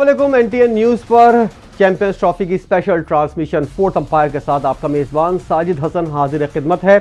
अस्सलामुअलैकुम। NTN news पर champions trophy की स्पेशल ट्रांसमिशन फोर्थ अंपायर के साथ आपका मेजबान साजिद हसन हाजिर खिदमत है।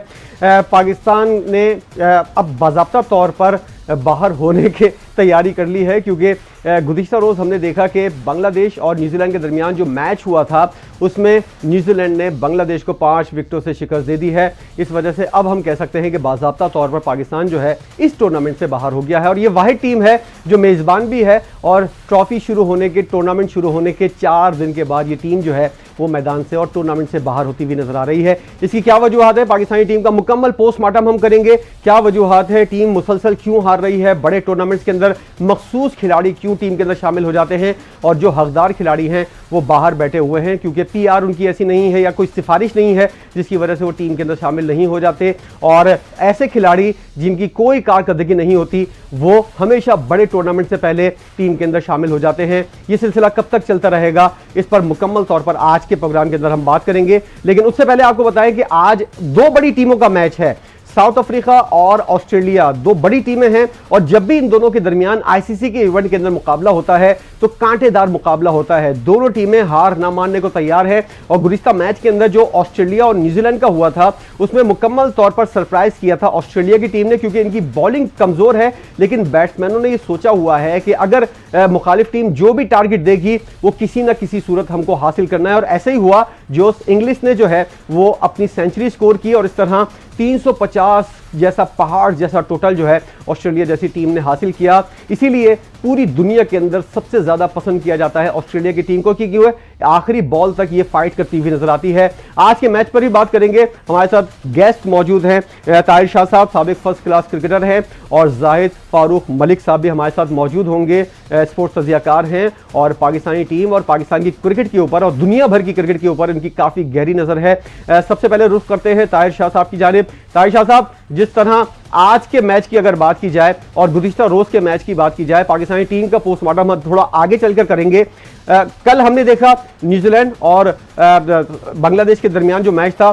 पाकिस्तान ने अब बाज़ाब्ता तौर पर बाहर होने की तैयारी कर ली है, क्योंकि गुज़िश्ता रोज़ हमने देखा कि बांग्लादेश और न्यूजीलैंड के दरमियान जो मैच हुआ था उसमें न्यूजीलैंड ने बांग्लादेश को 5 विकेटों से शिकस्त दे दी है। इस वजह से अब हम कह सकते हैं कि बाज़ाब्ता तौर पर पाकिस्तान जो है इस टूर्नामेंट से बाहर हो गया है, और ये वाहिद टीम है जो मेज़बान भी है। और ट्रॉफी शुरू होने के, टूर्नामेंट शुरू होने के 4 दिन के बाद ये टीम जो है वो मैदान से और टूर्नामेंट से बाहर होती हुई नजर आ रही है। इसकी क्या वजूहत है, पाकिस्तानी टीम का मुकम्मल पोस्टमार्टम हम करेंगे। क्या वजूहत है, टीम मुसलसल क्यों हार रही है, बड़े टूर्नामेंट्स के अंदर मखसूस खिलाड़ी क्यों टीम के अंदर शामिल हो जाते हैं और जो हकदार खिलाड़ी हैं वो बाहर बैठे हुए हैं, क्योंकि पीआर उनकी ऐसी नहीं है या कोई सिफारिश नहीं है जिसकी वजह से वो टीम के अंदर शामिल नहीं हो जाते। और ऐसे खिलाड़ी जिनकी कोई कारकर्दगी नहीं होती वो हमेशा बड़े टूर्नामेंट से पहले टीम के अंदर शामिल हो जाते हैं। ये सिलसिला कब तक चलता रहेगा, इस पर मुकम्मल तौर पर आज के प्रोग्राम के अंदर हम बात करेंगे। लेकिन उससे पहले आपको बताएं कि आज 2 बड़ी टीमों का मैच है। साउथ अफ्रीका और ऑस्ट्रेलिया 2 बड़ी टीमें हैं, और जब भी इन दोनों के दरमियान आईसीसी के इवेंट के अंदर मुकाबला होता है तो कांटेदार मुकाबला होता है। दोनों टीमें हार ना मानने को तैयार है, और गुज़िश्ता मैच के अंदर जो ऑस्ट्रेलिया और न्यूजीलैंड का हुआ था उसमें मुकम्मल तौर पर सरप्राइज किया था ऑस्ट्रेलिया की टीम ने, क्योंकि इनकी बॉलिंग कमजोर है। लेकिन बैट्समैनों ने यह सोचा हुआ है कि अगर मुखालिफ टीम जो भी टारगेट देगी वो किसी ना किसी सूरत हमको हासिल करना है, और ऐसे ही हुआ। जोस इंग्लिश ने जो है वो अपनी सेंचुरी स्कोर की, और इस तरह 350 जैसा पहाड़ जैसा टोटल जो है ऑस्ट्रेलिया जैसी टीम ने हासिल किया। इसीलिए पूरी दुनिया के अंदर सबसे ज्यादा पसंद किया जाता है ऑस्ट्रेलिया की टीम को, क्योंकि वो आखिरी बॉल तक ये फाइट करती हुई नजर आती है। आज के मैच पर भी बात करेंगे। हमारे साथ गेस्ट मौजूद हैं, ताहिर शाह साहब साबिक फर्स्ट क्लास क्रिकेटर हैं, और जाहिद फारूक मलिक साहब भी हमारे साथ मौजूद होंगे, स्पोर्ट्स तज्जियाकार हैं, और पाकिस्तानी टीम और पाकिस्तान की क्रिकेट के ऊपर और दुनिया भर की क्रिकेट के ऊपर इनकी काफी गहरी नजर है। सबसे पहले रुख करते हैं ताहिर शाह साहब की जानिब। ताहिर शाह साहब, जिस तरह आज के मैच की अगर बात की जाए और गुज़िश्ता रोज के मैच की बात की जाए, पाकिस्तानी टीम का पोस्टमार्टम हम थोड़ा आगे चलकर करेंगे। कल हमने देखा न्यूजीलैंड और बांग्लादेश के दरमियान जो मैच था,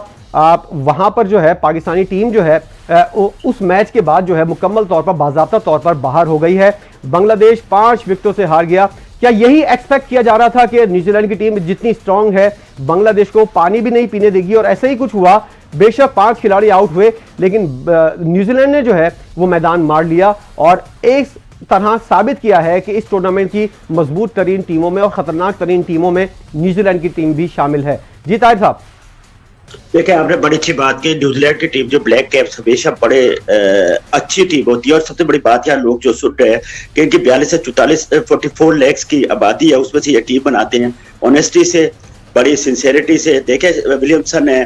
वहां पर जो है पाकिस्तानी टीम जो है उस मैच के बाद जो है मुकम्मल तौर पर बाज़ाब्ता तौर पर बाहर हो गई है। बांग्लादेश 5 विकेटों से हार गया। क्या यही एक्सपेक्ट किया जा रहा था कि न्यूजीलैंड की टीम जितनी स्ट्रांग है बांग्लादेश को पानी भी नहीं पीने देगी, और ऐसा ही कुछ हुआ। बेशक 5 खिलाड़ी आउट हुए, लेकिन न्यूजीलैंड ने जो है वो मैदान मार लिया और एक तरह साबित किया है कि इस टूर्नामेंट की मजबूत तरीन टीमों में और खतरनाक तरीन टीमों में न्यूजीलैंड की टीम भी शामिल है। जी ताहिर साहब। देखिए, आपने बड़ी अच्छी बात की। न्यूजीलैंड की टीम जो ब्लैक कैप्स हमेशा बड़े अच्छी टीम होती है, और सबसे बड़ी बात यहाँ लोग जो सुन रहे हैं कि इनकी 42 से 44 लैक्स की आबादी है, उसमें से ये टीम बनाते हैं ऑनेस्टी से, बड़ी सिंसेरिटी से। देखे विलियमसन है,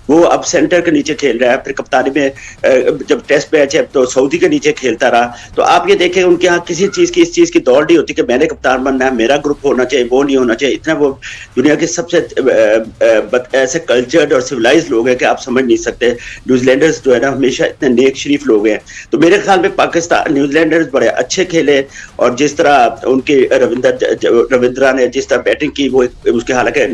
वो अब सेंटर के नीचे खेल रहा है, फिर कप्तानी में जब टेस्ट मैच है तो सऊदी के नीचे खेलता रहा। तो आप ये देखें उनके यहाँ किसी चीज की इस चीज की दौड़ नहीं होती कि मैंने कप्तान बनना है, मेरा ग्रुप होना चाहिए, वो नहीं होना चाहिए। इतना वो दुनिया के सबसे ऐसे कल्चर्ड और सिविलाइज लोग हैं कि आप समझ नहीं सकते। न्यूजीलैंडर्स जो है ना हमेशा इतने नेक शरीफ लोग हैं। तो मेरे ख्याल में पाकिस्तान न्यूजीलैंडर्स बड़े अच्छे खेले, और जिस तरह उनकी रविंद्रा ने जिस तरह बैटिंग की, वो उसके हालांकि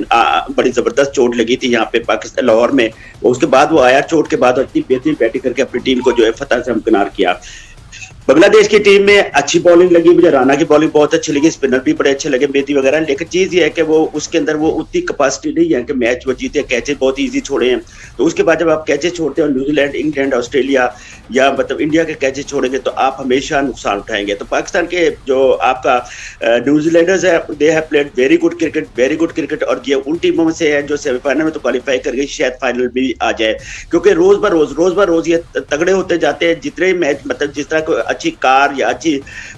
बड़ी जबरदस्त चोट लगी थी यहाँ पे पाकिस्तान लाहौर में, उसके बाद वो आया चोट के बाद इतनी बेहतरीन बैटिंग करके अपनी टीम को जो है फतह से हमकिनार किया। बांग्लादेश की टीम में अच्छी बॉलिंग लगी मुझे, राना की बॉलिंग बहुत अच्छी लगी, स्पिनर भी बड़े अच्छे लगे, मेहदी वगैरह। लेकिन चीज ये है कि वो उसके अंदर वो उतनी कैपेसिटी नहीं है कि मैच वो जीते। कैचेज बहुत इजी छोड़े हैं, तो उसके बाद जब आप कैचेज छोड़ते हो न्यूजीलैंड, इंग्लैंड, ऑस्ट्रेलिया या मतलब इंडिया के कैचेज छोड़ेंगे तो आप हमेशा नुकसान उठाएंगे। तो पाकिस्तान के जो आपका न्यूजीलैंडर्स है, they have played very good cricket, और ये उन टीमों में से है जो सेमीफाइनल में तो क्वालिफाई कर गई, शायद फाइनल भी आ जाए, क्योंकि रोज ब रोज ये तगड़े होते जाते हैं। जितने मैच मतलब जिस तरह अच्छी कार या अच्छी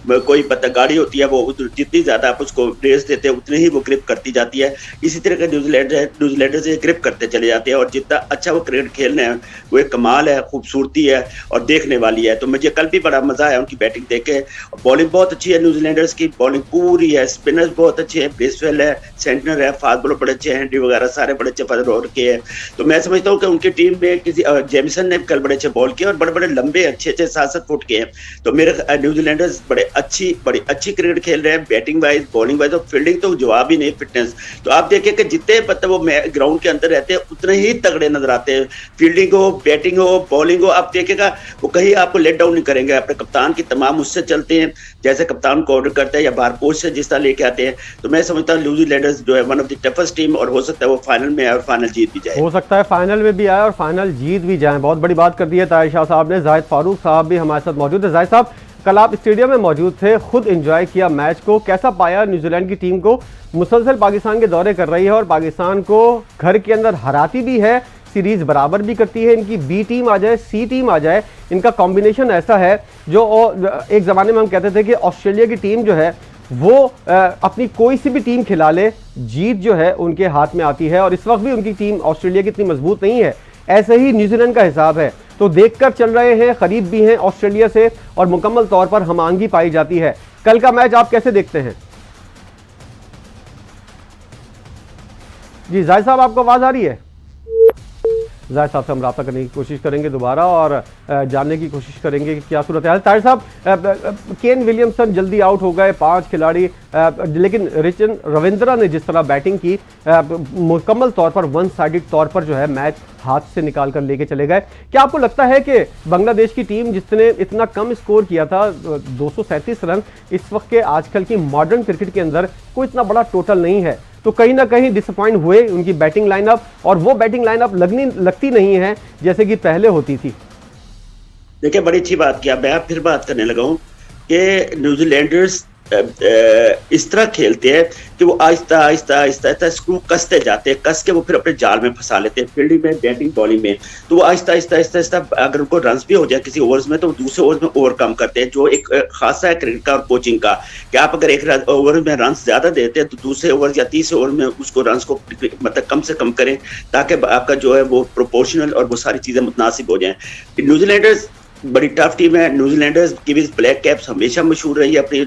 कोई गाड़ी होती है, वो जितनी ज्यादा आप उसको रेस देते हैं उतनी ही वो ग्रिप करती जाती है। इसी तरह का न्यूजीलैंडर से ग्रिप करते चले जाते हैं, और जितना अच्छा वो क्रिकेट खेलने हैं वो एक कमाल है, खूबसूरती है और देखने वाली है। तो मुझे कल भी बड़ा मजा आया उनकी बैटिंग देखे। बॉलिंग बहुत अच्छी है न्यूजीलैंडर्स की, बॉलिंग पूरी है, स्पिनर्स बहुत अच्छे हैं, ब्रेसवेल है, सेंटनर है, फास्ट बॉलर बड़े अच्छे हैं, हैंडी वगैरह सारे बड़े अच्छे फजल के हैं। तो मैं समझता हूँ कि उनकी टीम में किसी जेमिसन ने कल बड़े अच्छे बॉल किए, और बड़े बड़े लंबे अच्छे 7-7 फुट के हैं। तो मेरे न्यूजीलैंडर्स बड़ी अच्छी क्रिकेट खेल रहे हैं, बैटिंग वाइज, बॉलिंग वाइज, और फील्डिंग तो जवाब ही नहीं, फिटनेस। तो आप देखिए कि जितने मतलब वो ग्राउंड के अंदर रहते हैं उतने ही तगड़े नजर आते हैं, फील्डिंग हो, बैटिंग हो, बॉलिंग हो। आप देखिएगा वो कहीं आपको लेट डाउन नहीं करेंगे। अपने कप्तान की तमाम उससे चलते हैं, जैसे कप्तान को ऑर्डर करते हैं या बाहर कोच से जिस तरह लेके आते हैं। तो मैं समझता हूँ न्यूजीलैंडर्स जो है one of the toughest team, और हो सकता है वो फाइनल में आए और फाइनल जीत भी जाए। हो सकता है फाइनल में भी आए और फाइनल जीत भी जाए। बहुत बड़ी बात कर दी है ताहिर शाह साहब ने। जाहिद फारूक साहब भी हमारे साथ मौजूद है। जाहिद साहब, कल आप स्टेडियम में मौजूद थे, खुद एंजॉय किया मैच को, कैसा पाया न्यूजीलैंड की टीम को? मुसलसल पाकिस्तान के दौरे कर रही है और पाकिस्तान को घर के अंदर हराती भी है, सीरीज बराबर भी करती है। इनकी बी टीम आ जाए, सी टीम आ जाए, इनका कॉम्बिनेशन ऐसा है जो एक ज़माने में हम कहते थे कि ऑस्ट्रेलिया की टीम जो है वो अपनी कोई सी भी टीम खिला ले, जीत जो है उनके हाथ में आती है। और इस वक्त भी उनकी टीम ऑस्ट्रेलिया की इतनी मजबूत नहीं है। ऐसे ही न्यूजीलैंड का हिसाब है। तो देखकर चल रहे हैं, करीब भी हैं ऑस्ट्रेलिया से और मुकम्मल तौर पर हमआंगी पाई जाती है। कल का मैच आप कैसे देखते हैं? जी जाहिद साहब, आपको आवाज आ रही है? जाहिद साहब से हम रब्ता करने की कोशिश करेंगे दोबारा और जानने की कोशिश करेंगे कि क्या सूरत है। ताहिर साहब, केन विलियमसन जल्दी आउट हो गए, 5 खिलाड़ी, लेकिन रिचन रविंद्रा ने जिस तरह बैटिंग की, मुकम्मल तौर पर वन साइडेड तौर पर जो है मैच हाथ से निकाल कर लेके चले गए। क्या आपको लगता है कि बांग्लादेश की टीम जिसने इतना कम स्कोर किया था, 237 रन, इस वक्त के आजकल की मॉडर्न क्रिकेट के अंदर कोई इतना बड़ा टोटल नहीं है, तो कहीं ना कहीं डिसअपॉइंट हुए उनकी बैटिंग लाइनअप, और वो बैटिंग लाइनअप लगती नहीं है जैसे कि पहले होती थी? देखिए, बड़ी अच्छी बात किया। मैं फिर बात करने लगा हूं कि न्यूजीलैंडर्स इस तरह खेलते हैं कि वो आहिस्ता आहिस्ता आहिस्ता आहिस्ता स्क्रू कसते जाते हैं, कस के वो फिर अपने जाल में फंसा लेते हैं, फील्डिंग में, बैटिंग, बॉलिंग में। तो वो आहिस्ता आहिस्ता आहिस्ता आहिस्ता अगर उनको रन भी हो जाए किसी ओवर्स में, तो दूसरे ओवर्स में ओवरकम करते हैं, जो एक खासा है क्रिकेट का और कोचिंग का, कि आप अगर एक ओवर में रन ज्यादा देते हैं तो दूसरे ओवर या तीसरे ओवर में उसको रन को मतलब कम से कम करें, ताकि आपका जो है वो प्रोपोर्शनल और वो सारी चीजें मुतनासिब हो जाएं। न्यूजीलैंडर्स बड़ी टफ टीम है। न्यूजीलैंडर्स की भी ब्लैक कैप्स हमेशा मशहूर रही है अपनी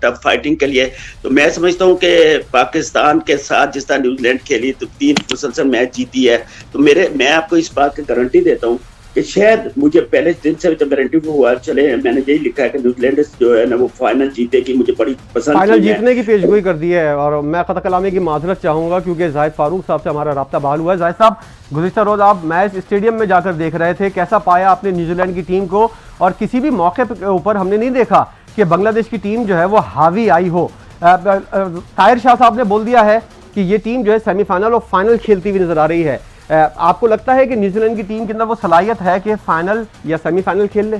टफ फाइटिंग के लिए। तो मैं समझता हूँ कि पाकिस्तान के साथ जिस तरह न्यूजीलैंड खेली तो 3 मुसलसल मैच जीती है, तो मैं आपको इस बात की गारंटी देता हूँ कि शायद, मुझे पहले दिन से जब गारंटी हुआ चले, मैंने यही लिखा है कि न्यूजीलैंडर्स जो है ना वो फाइनल जीतेगी। मुझे बड़ी पसंद फाइनल जीतने की पेशगोई कर दी है। और मैं खता कलामी की माजरत चाहूंगा क्योंकि जाहिद फारूक साहब से हमारा राब्ता बहाल हुआ है। जाहिद साहब, गुज़िश्ता रोज आप मैच स्टेडियम में जाकर देख रहे थे, कैसा पाया आपने न्यूजीलैंड की टीम को? और किसी भी मौके के ऊपर हमने नहीं देखा कि बांग्लादेश की टीम जो है वो हावी आई हो। ताहिर शाह साहब ने बोल दिया है कि ये टीम जो है सेमीफाइनल और फाइनल खेलती हुई नजर आ रही है। आपको लगता है कि न्यूजीलैंड की टीम के अंदर वो सलाहियत है कि फाइनल या सेमीफाइनल खेल ले?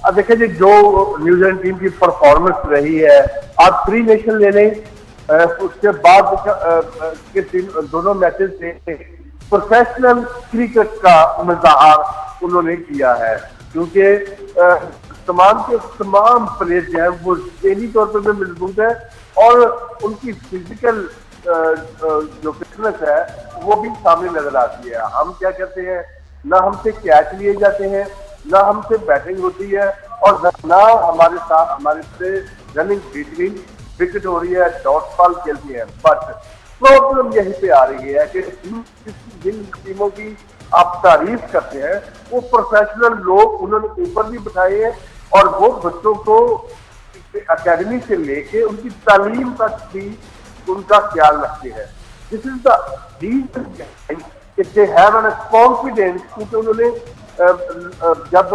अब देखिए जी, जो न्यूजीलैंड टीम की परफॉर्मेंस रही है, आप 3 नेशन ले लें, उसके बाद के दोनों मैचेस से प्रोफेशनल क्रिकेट का मुजाहरा उन्होंने किया है, क्योंकि तमाम प्लेयर जो है वो जहनी तौर पर भी मजबूत है और उनकी फिजिकल जो फिटनेस है वो भी सामने नजर आती है। हम क्या करते हैं, ना हमसे कैच लिए जाते हैं, ना हमसे बैटिंग होती है, और ना हमारे से रनिंग बिटवीन विकेट हो रही है, डॉट बॉल खेलती है। बट प्रॉब्लम यहीं पे आ रही है कि जिन टीमों की आप तारीफ करते हैं वो प्रोफेशनल लोग उन्होंने ऊपर भी बिठाए हैं, और वो बच्चों को अकेडमी से लेके उनकी तालीम तक भी उनका ख्याल रखते हैं। This is the reason they have an confidence, क्योंकि उन्होंने जब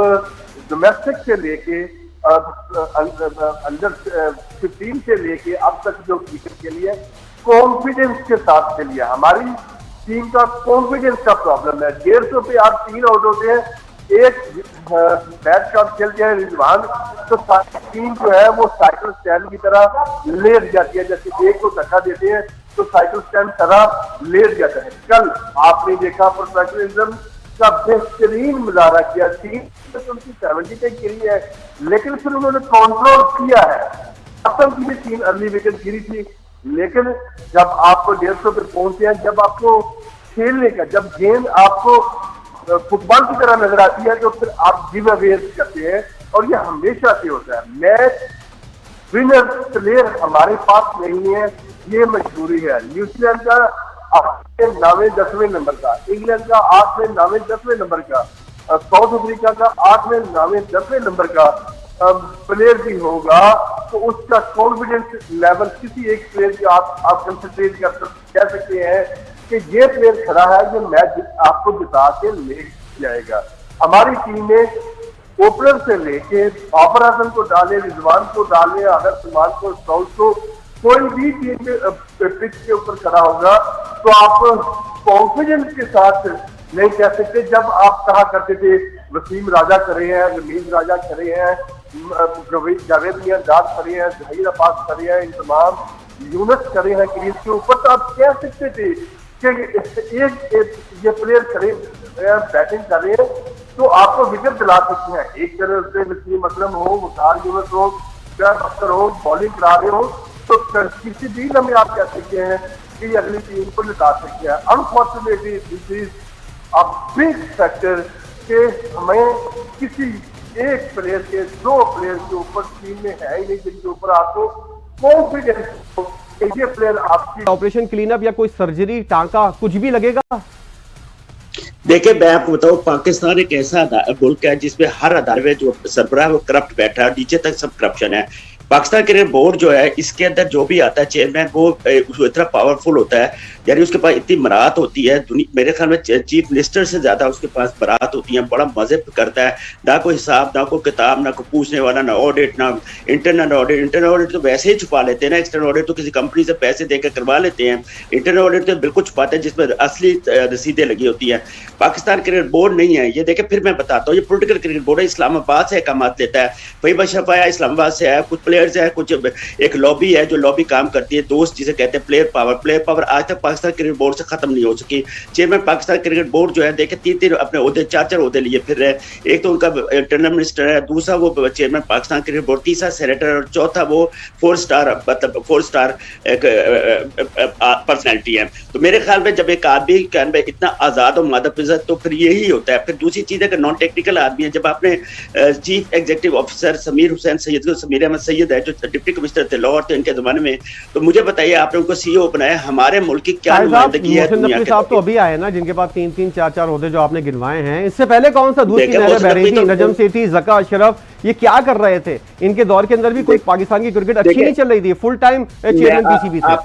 डोमेस्टिक से लेके अंडर 15 से लेके अब तक जो क्रिकेट के लिए कॉन्फिडेंस के साथ खेलिए। हमारी टीम का कॉन्फिडेंस का प्रॉब्लम है। 150 पे आप 3 आउट होते हैं, एक बैट शॉट खेलते हैं रिजवान, तो सारी टीम जो है वो साइकिल स्टैंड की तरह लेट जाती है। जैसे एक को धक्का देते हैं तो साइकिल स्टैंड तरह लेट जाता है। कल आपने देखा प्रोफेशनलिज्म का बेहतरीन मुजाहरा किया। टीम तो उनकी 70 पे गिरी है, लेकिन फिर उन्होंने कंट्रोल किया है। असम की भी 3 अर्ली विकेट गिरी थी, लेकिन जब आपको 150 पे पहुंचते हैं, जब आपको खेलने का, जब गेंद आपको फुटबॉल की तरह नजर आती है, तो फिर आप गिव अवे करते हैं, और ये हमेशा से होता है। मैच विनर प्लेयर हमारे पास नहीं है, ये मजबूरी है। न्यूजीलैंड का 8वें 9वें 10वें नंबर का, इंग्लैंड का 8वें 9वें 10वें नंबर का, साउथ अफ्रीका का 8वें 9वें 10वें नंबर का प्लेयर भी होगा तो उसका कॉन्फिडेंस लेवल किसी एक प्लेयर की आप कंसंट्रेट कह सकते हैं कि ये प्लेयर खड़ा है ये मैच आपको जिता के ले जाएगा। हमारी टीम में ओपनर से लेके बाबर आजम को डाले, रिजवान को डाले, अगर सलमान को, साउथ को, कोई भी टीम के पिच के ऊपर खड़ा होगा तो आप कॉन्फिडेंस के साथ नहीं कह सकते। जब आप कहा करते थे वसीम राजा करे हैं, रमीज राजा करे हैं, जावेद मियां जाट करे हैं, जहीर अब्बास करे हैं, इंतमाम यूनस करे हैं क्रीज के ऊपर, तो आप कह सकते थे कि एक ये प्लेयर खड़े बैटिंग कर रहे हैं तो आपको विकेट दिला सकते हैं। एक तरफ से वसीम असलम हो, मुख्तार यूनस हो, अख्तर हो, बॉलिंग करा रहे हो तो किसी भी में आप कह सकते हैं कि अगली टीम को जिता सकते हैं। Unfortunately this is a big factor कि हमें किसी एक प्लेयर के, दो प्लेयर के ऊपर टीम में है ही नहीं जिनके ऊपर आपको कॉन्फिडेंस हो कि ये प्लेयर आपकी। ऑपरेशन क्लीनअप या कोई सर्जरी, टांका, कुछ भी लगेगा? देखिए मैं आपको बताऊं, पाकिस्तान एक ऐसा मुल्क है जिसमें हर अदारे में जो सरबराह वो करप्ट बैठा है, नीचे तक सब करप्शन है। पाकिस्तान क्रिकेट बोर्ड जो है इसके अंदर जो भी आता है चेयरमैन वो इतना पावरफुल होता है, यानी उसके पास इतनी मराहत होती है, मेरे ख्याल में चीफ मिनिस्टर से ज्यादा उसके पास मराहत होती है, बड़ा मजे करता है, ना कोई हिसाब, ना कोई किताब, ना कोई पूछने वाला, ना ऑडिट, ना इंटरनल ऑडिट। इंटरनल ऑडिट तो वैसे ही छुपा लेते हैं ना, एक्सटर्नल ऑडिट तो किसी कंपनी से पैसे देकर करवा लेते हैं, इंटरनल ऑडिट तो बिल्कुल छुपाते हैं जिसमें असली रसीदें लगी होती है। पाकिस्तान क्रिकेट बोर्ड नहीं है ये। देखिए फिर मैं बताता हूँ, ये पोलिटिकल क्रिकेट बोर्ड है, इस्लामाबाद से अहकामात लेता है, फहीम अशरफ आया इस्लामाबाद से है, कुछ प्लेयर्स है, कुछ एक लॉबी है जो लॉबी काम करती है, दोस्त जिसे कहते हैं प्लेयर पावर। प्लेयर पावर आज तक पाकिस्तान क्रिकेट बोर्ड से खत्म नहीं हो सकी। चेयरमैन पाकिस्तान क्रिकेट बोर्ड जो है देखे तीन अपने ओहदे, चार ओहदे लिए फिर रहे। एक तो उनका इंटरनल मिनिस्टर है, दूसरा वो चेयरमैन पाकिस्तान क्रिकेट बोर्ड, तीसरा सेनेटर और चौथा वो 4 स्टार मतलब 4 स्टार पर्सनैलिटी है। तो मेरे ख्याल में जब एक आदमी इतना आजाद और मादपिज़त तो फिर यही होता है। फिर दूसरी चीज है कि नॉन टेक्निकल आदमी है। जब आपने chief executive officer Sameer Hussain Syed, Sameer Ahmed Syed है जो डिप्टी कमिश्नर थे लाहौर थे इनके जमाने में, तो मुझे बताइए आपने उनको सीईओ बनाया, हमारे मुल्क की क्या नुमाइंदगी है दुनिया के? साहब तो अभी आए ना जिनके पास 3-3 4-4 ओहदे जो आपने गिनवाए हैं, इससे पहले कौन सा दूध की नहरें बह रही थी? नजम सेठी, ज़का अशरफ, ये क्या कर रहे थे? इनके दौर के अंदर भी कोई पाकिस्तान की क्रिकेट अच्छी नहीं चल रही थी, फुल टाइम चेयरमैन पीसीबी थे।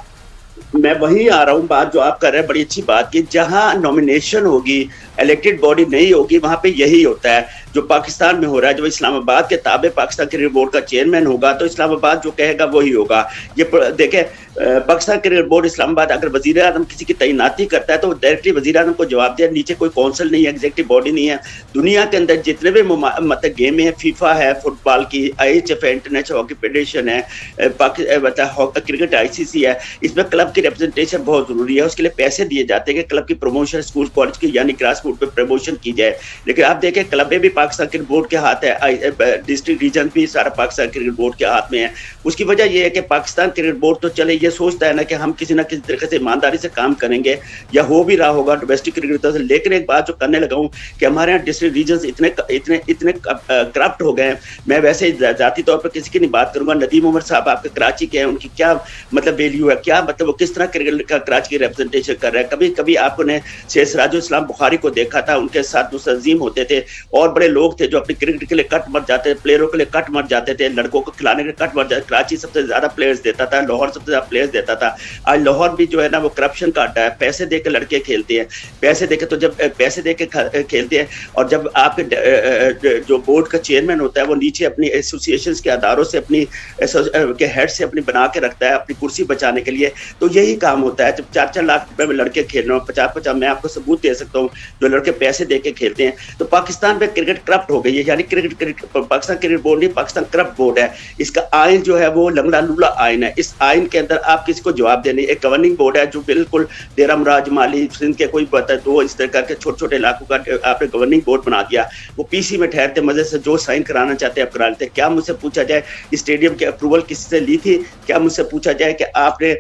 मैं वही आ रहा हूँ, बात जो आप कर रहे हैं बड़ी अच्छी बात की, जहां नॉमिनेशन होगी, इलेक्टेड बॉडी नहीं होगी, वहां पे यही होता है जो पाकिस्तान में हो रहा है। जब इस्लामाबाद के ताबे पाकिस्तान क्रिकेट बोर्ड का चेयरमैन होगा तो इस्लामाबाद जो कहेगा वही होगा। ये देखें, पाकिस्तान क्रिकेट बोर्ड इस्लामाबाद अगर वजीर आजम किसी की तैनाती करता है तो डायरेक्टली वजीर आजम को जवाब दिया, नीचे कोई काउंसिल नहीं है, एग्जीक्यूटिव बॉडी नहीं है। दुनिया के अंदर जितने भी मतलब गेम है, फीफा है फुटबॉल की, IHF है, इंटरनेशनल हॉकी फेडरेशन है, क्रिकेट ICC है, इसमें क्लब की रिप्रेजेंटेशन बहुत जरूरी है। उसके लिए पैसे दिए जाते हैं कि क्लब की प्रमोशन स्कूल कॉलेज की यानी ग्रास रूट पे प्रमोशन की जाए। लेकिन आप देखें क्लबें भी पाकिस्तान क्रिकेट बोर्ड के हाथ है, डिस्ट्रिक्ट रीजन भी सारा पाकिस्तान क्रिकेट बोर्ड के हाथ में है। उसकी वजह यह है कि पाकिस्तान क्रिकेट बोर्ड तो चले ये सोचता है ना कि हम किसी ना किसी तरीके से ईमानदारी से काम करेंगे, या हो भी रहा होगा डोमेस्टिक क्रिकेट से। लेकिन एक बात जो करने लगा हूँ कि हमारे यहाँ डिस्ट्रिक्ट रीजन इतने करप्ट हो गए हैं। मैं वैसे जाती तौर पर किसी की नहीं बात करूंगा, नदीम उमर साहब आपके कराची के हैं, उनकी क्या मतलब वैल्यू है, क्या मतलब वो किस तरह क्रिकेट का कराची की रिप्रेजेंटेशन कर रहे हैं। कभी कभी आपने शेख सिराजुल इस्लाम बुखारी को देखा था, उनके साथ मुस्तजीम होते थे और बड़े लोग थे जो अपनी क्रिकेट के लिए कट मर जाते थे, प्लेयरों के लिए कट मर जाते थे, लड़कों को खिलाने के कट मर जाते। कराची सबसे ज्यादा प्लेयर्स देता था, लाहौर सबसे ज्यादा प्लेयर्स देता था। आज लाहौर भी जो है ना वो करप्शन का अड्डा है, पैसे देकर लड़के खेलते हैं, पैसे देकर। तो जब पैसे देकर खेलते हैं और जब आपके जो बोर्ड का चेयरमैन होता है वो नीचे अपनी एसोसिएशंस के अदारों से अपनी के हेड से अपनी बना के रखता है अपनी कुर्सी बचाने के लिए, तो यही काम होता है। जब 4-4 लाख रुपए में लड़के खेल रहे हो, 50-50, मैं आपको सबूत दे सकता हूँ जो लड़के पैसे देके खेलते हैं। तो पाकिस्तान में क्रिकेट करप्ट हो गई है, यानी पाकिस्तान क्रिकेट बोर्ड नहीं, पाकिस्तान करप्ट बोर्ड है। इसका आइन जो है वो लंगड़ा लूला आइन है। इस आइन के अंदर आप किसी को जवाब देने, एक गवर्निंग बोर्ड है जो बिल्कुल डेरा मुराद माली सिंध के कोई बता दो इस तरह के छोटे छोटे इलाकों का आपने गवर्निंग बोर्ड बना दिया। वो PC में ठहरते मजे से जो साइन कराना चाहते हैं आप करा लेते हैं। क्या मुझसे पूछा जाए स्टेडियम की अप्रूवल किससे ली थी? क्या मुझसे पूछा जाए कि आपने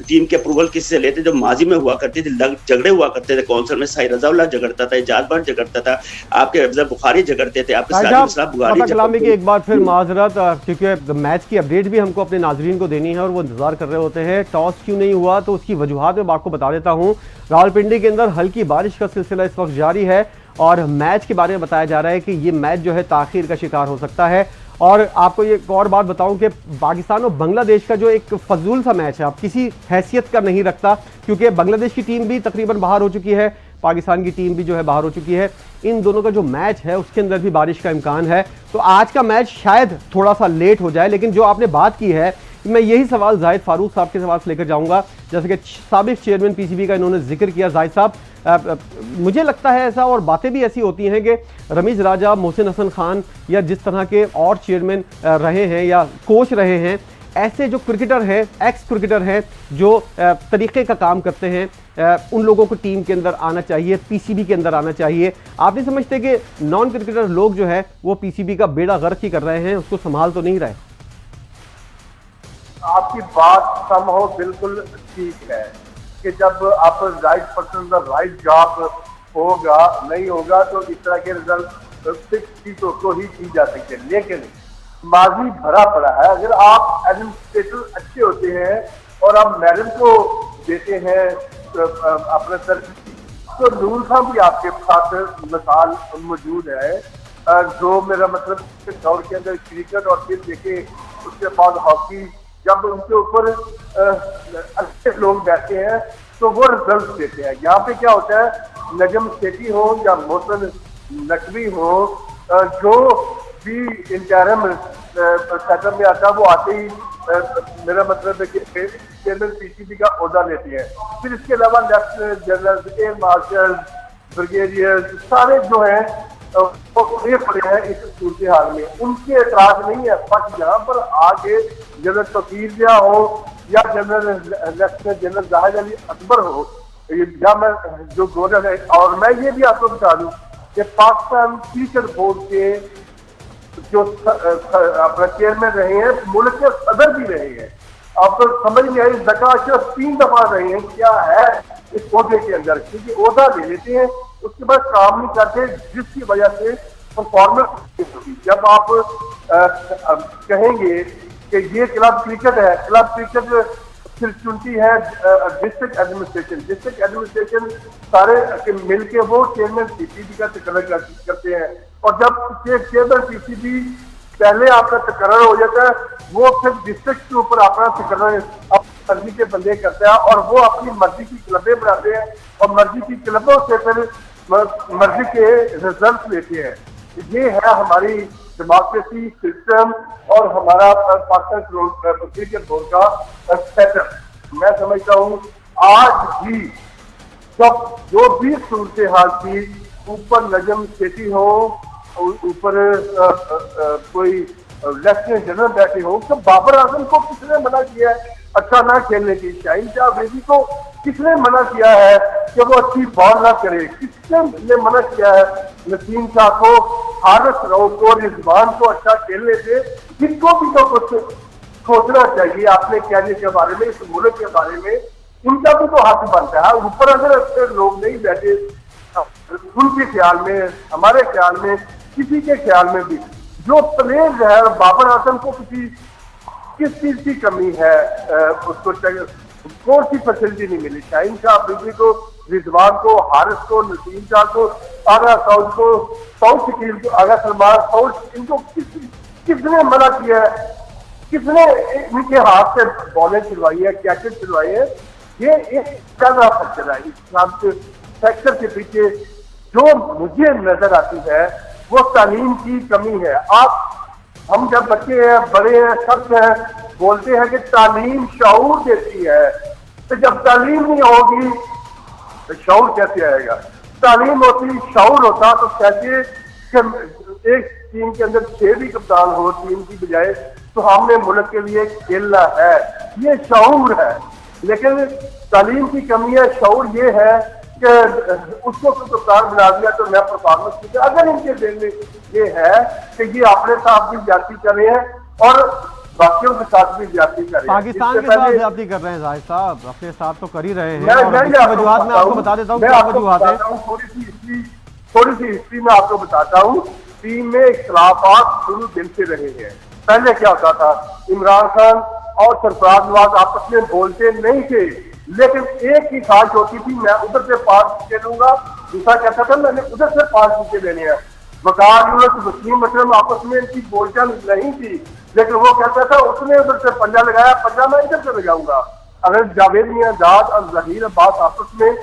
टीम की अप्रूवल किससे लेते? जो माजी में हुआ करती थी, झगड़े हुआ करते थे कौंसिल में, साई रजाउल्ला झगड़ता था, जादबान झगड़ता था, आपके अफजल बुखारी झगड़ते थे, आपके कलामी की एक बार फिर माजरत, क्योंकि मैच की अपडेट भी हमको अपने नाजरीन को देनी है और वो इंतजार कर रहे होते हैं। टॉस क्यों नहीं हुआ तो उसकी वजूहत मैं आपको बता देता हूँ। रावलपिंडी के अंदर हल्की बारिश का सिलसिला इस वक्त जारी है और मैच के बारे में बताया जा रहा है कि ये मैच जो है ताखीर का शिकार हो सकता है। और आपको ये एक और बात बताऊं कि पाकिस्तान और बांग्लादेश का जो एक फजूल सा मैच है, अब किसी हैसियत का नहीं रखता, क्योंकि बांग्लादेश की टीम भी तकरीबन बाहर हो चुकी है, पाकिस्तान की टीम भी जो है बाहर हो चुकी है। इन दोनों का जो मैच है उसके अंदर भी बारिश का इम्कान है, तो आज का मैच शायद थोड़ा सा लेट हो जाए। लेकिन जो आपने बात की है, मैं यही सवाल जाहिद फारूक साहब के सवाल से लेकर जाऊंगा, जैसे कि साबिक चेयरमैन पीसीबी का इन्होंने जिक्र किया। जाहिद साहब, मुझे लगता है ऐसा, और बातें भी ऐसी होती हैं कि रमीज राजा, मोहसिन हसन खान या जिस तरह के और चेयरमैन रहे हैं या कोच रहे हैं, ऐसे जो क्रिकेटर हैं, एक्स क्रिकेटर हैं, जो तरीके का काम करते हैं, उन लोगों को टीम के अंदर आना चाहिए, पीसीबी के अंदर आना चाहिए। आप नहीं समझते कि नॉन क्रिकेटर लोग जो है वो पीसीबी का बेड़ा गर्क ही कर रहे हैं, उसको संभाल तो नहीं रहे? आपकी बात समहो बिल्कुल ठीक है कि जब आप right person the right job होगा, नहीं होगा तो इस तरह के रिजल्ट फिक्स चीजों को ही की जा सकते हैं। लेकिन माजी भरा पड़ा है। अगर आप एडमिनिस्ट्रेटर अच्छे होते हैं और आप मैडम को देते हैं अपने सर, तो नूर खान भी आपके साथ मिसाल मौजूद है, जो मेरा मतलब दौर के अंदर क्रिकेट और फिर देखे उसके बाद हॉकी, जब उनके ऊपर अच्छे लोग बैठते हैं तो वो रिजल्ट देते हैं। यहाँ पे क्या होता है, नजम सेठी हो या मोहसिन नकवी हो, जो भी इंटरम सेटअप में आता है वो आते ही मेरा मतलब है कि चेयरमैन पीसीबी का ओहदा लेते हैं। फिर इसके अलावा lieutenant general, air marshal, brigadier, सारे जो हैं वो ये पड़े हैं इस सूरत हाल में। उनके एतराज नहीं है, बट यहाँ पर आगे जनरल तकीर जिया हो या general lieutenant general Zahid Ali Akbar हो, या मैं जो गवर्नर है, और मैं ये भी आपको बता दूं कि पाकिस्तान क्रिकेट बोर्ड के जो अपना चेयरमैन रहे हैं, मुल्क के सदर भी रहे हैं। आपको समझ नहीं आई, ज़का अशरफ 3 दफा रहे हैं, क्या है इस ओहदे के अंदर, क्योंकि ओहदा ले लेते हैं उसके बाद काम नहीं करते, जिसकी वजह से परफॉर्मेंस होगी। जब आप कहेंगे कि ये क्लब क्रिकेट है, क्लब क्रिकेट फिर चुनती है डिस्ट्रिक्ट एडमिनिस्ट्रेशन सारे मिल के वो चेयरमैन पीसीबी का तकर्रर करते हैं, और जब चेयरमैन पीसीबी पहले आपका तकर्रर हो जाता है, वो फिर डिस्ट्रिक्ट के ऊपर अपना तकर्रर अपनी मर्जी के बंदे करते हैं और वो अपनी मर्जी की क्लबें बनाते हैं और मर्जी की क्लबों से फिर मर्जी के रिजल्ट लेते हैं। ये है हमारी डेमोक्रेसी सिस्टम और हमारा पाकिस्तान क्रिकेट बोर्ड का सेटअप। मैं समझता हूँ आज भी जब जो भी सूरत हाल थी, ऊपर नजम सेठी हो, ऊपर कोई लेफ्टिनेंट जनरल बैठे हो, तो बाबर आजम को किसने मना किया है अच्छा ना खेलने की? शाहीन शाह अफरीदी को किसने मना किया है कि वो अच्छी बॉल ना करे? किसने मना किया है नसीम शाह को, हारिस रऊफ को, रिजवान को अच्छा खेलने से? जिनको भी तो कुछ सोचना चाहिए अपने कैरियर के बारे में, इस मुल्क के बारे में, उनका भी तो हक बनता है। ऊपर अगर अच्छे लोग नहीं बैठे, उनके ख्याल में, हमारे ख्याल में, किसी के ख्याल में भी, जो प्लेयर है बाबर आजम को किस चीज की कमी है, उसको कौन सी फैसिलिटी नहीं मिली? शाहीन शाह अफरीदी को, रिजवान को, हारिस को, नसीम शाह को, आगा सऊद को, सऊद शकील को, आगा सलमान सऊद, इनको किसने मना किया है? किसने इनके हाथ से बॉलें छिड़वाई है, कैचेस छिड़वाई है? ये एक ज्यादा फैक्टर है। इस फैक्टर के पीछे जो मुझे नजर आती है वो तालीम की कमी है। हम जब बच्चे हैं, बड़े हैं, सब हैं, बोलते हैं कि तालीम शऊर देती है, तो जब तालीम नहीं होगी तो शऊर कैसे आएगा? तालीम होती, शऊर होता तो कैसे एक टीम के अंदर 6 भी कप्तान हो टीम की बजाय, तो हमने मुल्क के लिए खेलना है, ये शऊर है। लेकिन तालीम की कमी है, शऊर ये है कि उसको कप्तान बना दिया तो मैं परफॉर्मेंस की। अगर इनके दिल में ये है कि ये अपने साथ भी जाती कर रहे हैं और बाकियों के साथ भी ज्यादती करें। पाकिस्तान इससे के साथ पहले ज्यादती कर रहे हैं जाहिद साहब, अपने साथ तो कर ही रहे हैं। मैं और इसकी आपको वजूहत मैं आपको बता देता हूँ क्या वजूहत है। थोड़ी सी हिस्ट्री में आपको बताता हूँ। टीम में इख्तलाफात शुरू दिन से रहे हैं। पहले क्या होता था, इमरान खान और सरफराज नवाज आपस में बोलते नहीं थे, लेकिन एक ही ख्वाहिश होती थी, मैं उधर से 5 विकेट लूंगा, दूसरा कहता था मैंने उधर से 5 विकेट लेने हैं। वकार यूनुस, वसीम अकरम आपस में इनकी बोलचाल नहीं थी, लेकिन वो कहता था उसने उधर से पंजा लगाया, पंजा मैं इधर से लगाऊंगा। अगर जावेद मियांजाद और जहीर अब्बास आपस में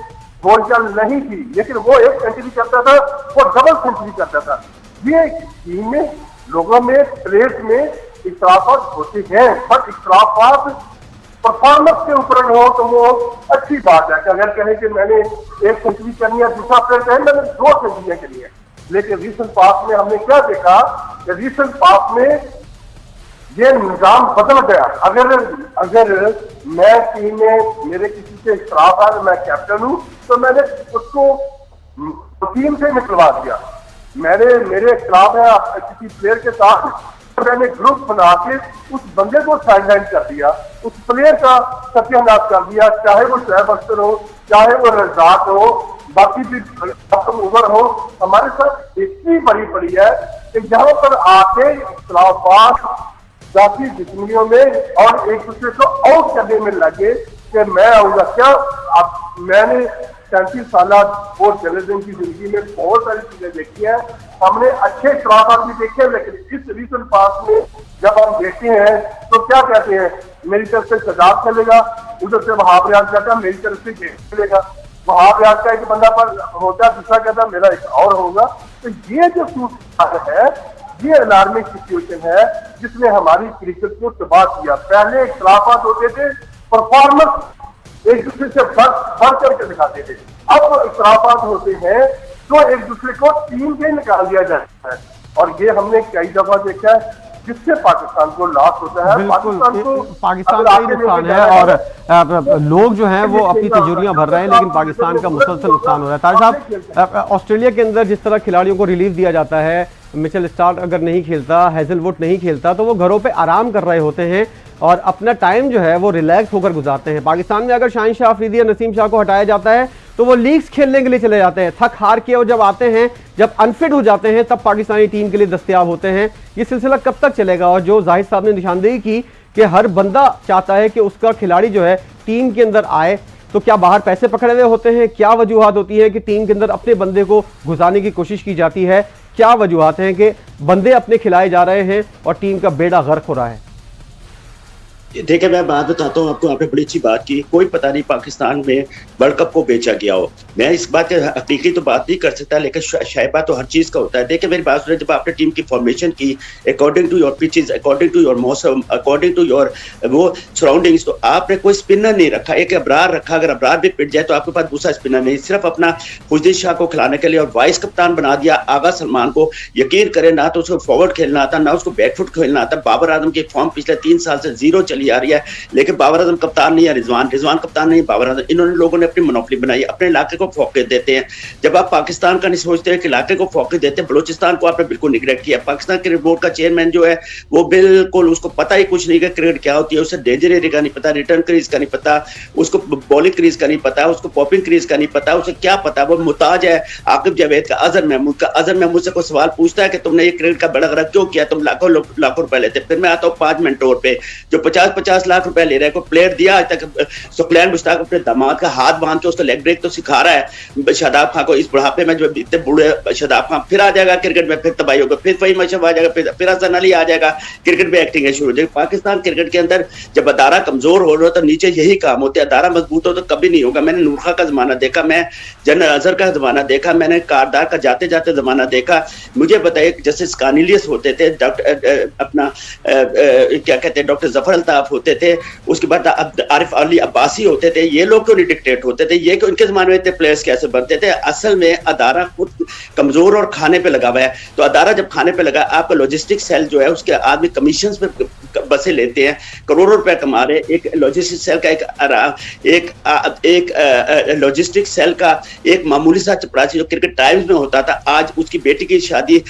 बोलचाल नहीं थी, लेकिन वो एक सेंचुरी करता था, वो डबल सेंचुरी करता था। ये टीम में, लोगों में, प्लेयर्स में इख्तलाफात होते हैं, बट इख्तलाफात परफॉर्मेंस के ऊपर हो तो वो अच्छी बात है। कि अगर कहें कि मैंने 1 सेंचुरी करनी है, दूसरा प्लेयर कहे मैंने 2 सेंचुरियां करनी है। लेकिन रीसेंट पास में हमने क्या देखा कि रीसेंट पास में ये निजाम बदल गया। अगर मैं टीम में मेरे किसी से इख्तलाफ है, मैं कैप्टन हूं, तो मैंने उसको टीम से निकलवा दिया। मेरे इख्तलाफ है किसी प्लेयर के साथ, मैंने ग्रुप बना के उस बंदे को साइडलाइन कर दिया, उस प्लेयर का सत्यानाश कर दिया, चाहे वो शोएब अख्तर हो, चाहे वो रज़ाक हो, बाकी भी उमर हो। हमारे साथ हिस्ट्री बड़ी पड़ी है कि जहां पर आके इख्तलाफात जाती दुश्मनियों में और एक दूसरे को आउट करने में लगे कि मैं आऊंगा क्या। अब मैंने 37 साल और जर्नलिज्म की जिंदगी में बहुत सारी चीजें देखी है, हमने अच्छे इख्तलाफात भी देखे, लेकिन इस रीसेंट पास में जब हम देखते हैं तो क्या कहते हैं, मेरी तरफ से सजाद चलेगा, उधर से वहाब रियाज कहता मेरी तरफ से चलेगा, वहाब रियाज का एक बंदा पर होता है, दूसरा कहता मेरा एक और होगा। तो ये जो सूरत है, ये अलार्मिंग सिचुएशन है जिसने हमारी क्रिकेट को तबाह किया। पहले इख्तलाफात होते थे, परफॉर्मेंस एक दूसरे से बढ़ करके दिखाते थे, अब इख्तलाफात होते हैं तो एक दूसरे को टीम से निकाल दिया जाता है। और ये हमने कई दफा देखा है, जिससे पाकिस्तान को लॉस होता है। पाकिस्तान का ही नुकसान है और लोग जो हैं वो अपनी तिजोरियां भर रहे हैं, लेकिन पाकिस्तान का मुसलसल नुकसान हो रहा है। तारिक साहब, ऑस्ट्रेलिया के अंदर जिस तरह खिलाड़ियों को रिलीफ दिया जाता है, मिचेल स्टार्क अगर नहीं खेलता, हेजलवुड नहीं खेलता, तो वो घरों पे आराम कर रहे होते हैं और अपना टाइम जो है वो रिलैक्स होकर गुजारते हैं। पाकिस्तान में अगर शाहीन शाह अफरीदी या नसीम शाह को हटाया जाता है तो वो लीग्स खेलने के लिए चले जाते हैं, थक हार के, और जब आते हैं, जब अनफिट हो जाते हैं, तब पाकिस्तानी टीम के लिए दस्तयाब होते हैं। ये सिलसिला कब तक चलेगा? और जो जाहिद साहब ने निशानदेही की कि हर बंदा चाहता है कि उसका खिलाड़ी जो है टीम के अंदर आए, तो क्या बाहर पैसे पकड़े हुए होते हैं? क्या वजूहत होती है कि टीम के अंदर अपने बंदे को घुसाने की कोशिश की जाती है? क्या वजूहत हैं कि बंदे अपने खिलाए जा रहे हैं और टीम का बेड़ा गर्क हो रहा है? देखिए, मैं बात बताता हूँ आपको, आपने बड़ी अच्छी बात की। कोई पता नहीं पाकिस्तान में वर्ल्ड कप को बेचा गया हो। मैं इस बात के हकीकी तो बात नहीं कर सकता, लेकिन शायबा तो हर चीज का होता है। देखिए मेरी बात सुनिए, जब आपने टीम की फॉर्मेशन की according to your pitches, according to your मौसम, अकॉर्डिंग टू योर वो सराउंडिंग्स, तो आपने कोई स्पिनर नहीं रखा, एक अबरार रखा। अगर अबरार भी पिट जाए तो आपके पास दूसरा स्पिनर नहीं, सिर्फ अपना खुजदीन शाह को खिलाने के लिए और वाइस कप्तान बना दिया आगा सलमान को। यकीन करें, ना तो उसको फॉरवर्ड खेलना आता, ना उसको बैकफुट खेलना आता। बाबर आजम की फॉर्म पिछले 3 साल से 0 चली आ रही है, लेकिन बाबर आजम कप्तान नहीं है, रिजवान कप्तान नहीं, बाबर आजम। इन्होंने लोगों ने अपनी मोनोपोली बनाई, अपने इलाके को फोकस देते हैं। जब आप पाकिस्तान का नहीं सोचते हैं कि इलाके को फोकस देते हैं, बलूचिस्तान को आपने बिल्कुल निगलेक्ट किया। पाकिस्तान क्रिकेट बोर्ड का चेयरमैन जो है वो बिल्कुल, उसको पता ही कुछ नहीं कि क्रिकेट क्या होती है। उसे डेंजर एरिया का नहीं पता, रिटर्न क्रीज का नहीं पता, उसको बॉलिंग क्रीज का नहीं पता, उसको पॉपिंग क्रीज का नहीं पता, उसे क्या पता। वो मुताज है आकिब जावेद का, अजहर महमूद का। अजहर महमूद से कोई सवाल पूछता है कि तुमने ये क्रिकेट का बड़ा गरा क्यों किया, तुम लाखों रुपए लेते। फिर मैं आता हूँ 5 मेंटोर पे जो 50-50 लाख रुपए ले रहे हैं। कोई प्लेयर दिया आज तक? सुखलैन मुश्ताक अपने दामाद का हाथ बांध के उसको लेग ब्रेक तो सिखा रहा है शादाब खान को। इस बुढ़ापे में जो इतने बूढ़े शादाब खान फिर आ जाएगा क्रिकेट में, फिर तबाही होगा, फिर फहीम अशरफ आ जाएगा, फिर हसन अली आ जाएगा, क्रिकेट में एक्टिंग है शुरू हो जाएगी। पाकिस्तान क्रिकेट के अंदर जब अदारा कमजोर हो रहा हो तो नीचे यही काम होते हैं। अदारा मजबूत हो तो कभी नहीं होगा। मैंने नूरखा का जमाना देखा, मैं जनरल अजहर का जमाना देखा, मैंने कारदार का जाते जाते जमाना देखा। मुझे बताइए, जैसे स्कानिलियस होते थे, डॉक्टर अपना क्या कहते हैं, डॉक्टर जफर अल्ताफ अल्ताफ होते थे, उसके बाद आरिफ अली अब्बासी होते थे, ये लोग क्यों नहीं डिक्टेट होते थे? ये क्यों इनके जमाने में इतने प्लेयर्स कैसे बनते थे? असल में अदारा खुद कमजोर और खाने पे लगा हुआ है। तो अदारा जब खाने पे लगा, आपका लॉजिस्टिक सेल जो है उसके आदमी कमीशन पे बसें लेते हैं, करोड़ों रुपए कमा रहे। एक लॉजिस्टिक सेल का एक लॉजिस्टिक सेल का एक मामूली सा चपरासी जो क्रिकेट टाइम्स में होता था, आज उसकी बेटी की शादी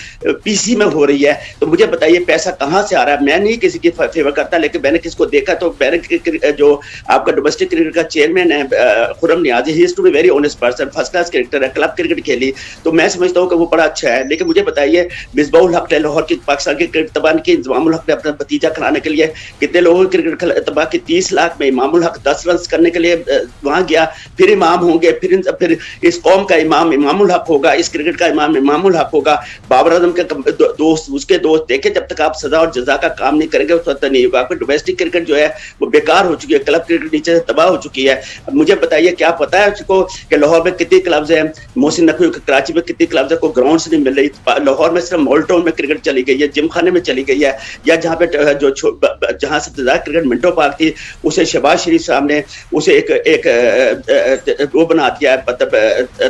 पीसी में हो रही है। तो मुझे बताइए पैसा कहां से आ रहा है? मैं नहीं किसी की फेवर करता, लेकिन मैंने किसको देखा तो मैंने जो आपका डोमेस्टिक क्रिकेट का चेयरमैन है Khurram Niazi, he is to be very honest person, first class cricketer है, क्लब क्रिकेट खेली, तो मैं समझता हूँ कि वो बड़ा अच्छा है। लेकिन मुझे बताइए मिसबाहुल हक ने लाहौर की पाकिस्तान की क्रिकेट तबाह की, इंजमामुल हक ने अपना भतीजा खिलाने के लिए कितने लोगों की क्रिकेट तबाह की? 30 लाख में इमामुल हक 10 रन करने के लिए वहां गया, फिर इमाम होंगे, फिर इस कौम का इमाम इमामुल हक होगा, इस क्रिकेट का इमाम इमामुल हक होगा। बाबर आजम के दोस्त, उसके दोस्त देखे, जब तक आप सजा और जजा का काम नहीं करेंगे उस वक्त नहीं होगा। डोमेस्टिक क्रिकेट जो है वो बेकार हो चुकी है, क्लब क्रिकेट नीचे से तबाह हो चुकी है। अब मुझे बताइए क्या पता है उसको कि लाहौर में कितनी क्लब्स हैं, मोहसिन नकवी कराची में कितनी क्लब्स है, कोई ग्राउंड नहीं मिल रही। लाहौर में सिर्फ मॉल टाउन में क्रिकेट चली गई है, जिम खाने में चली गई है, या जहाँ पे जो जहाँ सबसे ज्यादा क्रिकेट मिंटो पार्क थी उसे शहबाज शरीफ साहब ने उसे एक वो बना दिया, मतलब